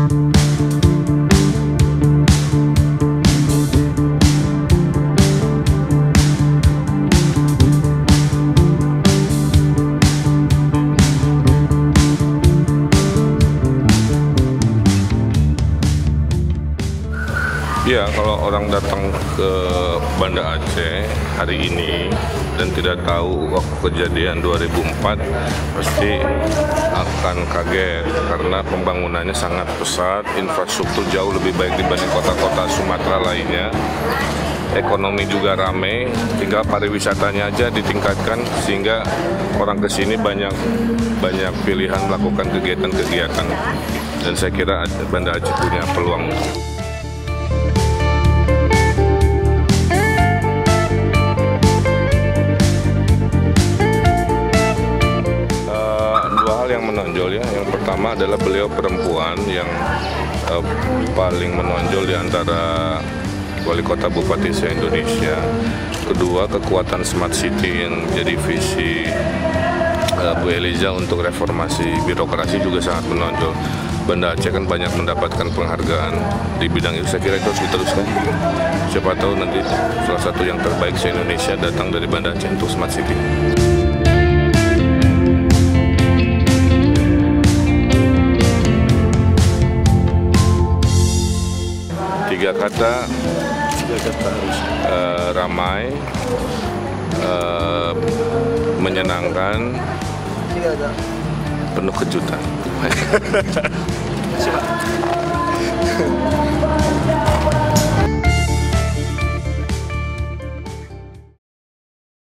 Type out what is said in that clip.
Ya, kalau orang datang ke Banda Aceh hari ini dan tidak tahu waktu kejadian 2004, pasti akan kaget karena pembangunannya sangat pesat, infrastruktur jauh lebih baik dibanding kota-kota Sumatera lainnya. Ekonomi juga ramai, tinggal pariwisatanya aja ditingkatkan sehingga orang ke sini banyak pilihan melakukan kegiatan-kegiatan. Dan saya kira Banda Aceh punya peluang. Yang menonjol ya, yang pertama adalah beliau perempuan yang paling menonjol di antara wali kota bupati se-Indonesia. Kedua, kekuatan smart city yang jadi visi Bu Eliza untuk reformasi birokrasi juga sangat menonjol. Banda Aceh kan banyak mendapatkan penghargaan di bidang itu, saya kira itu harus diteruskan. Siapa tahu nanti salah satu yang terbaik se-Indonesia datang dari Banda Aceh untuk smart city. Tiga kata ramai, menyenangkan, penuh kejutan.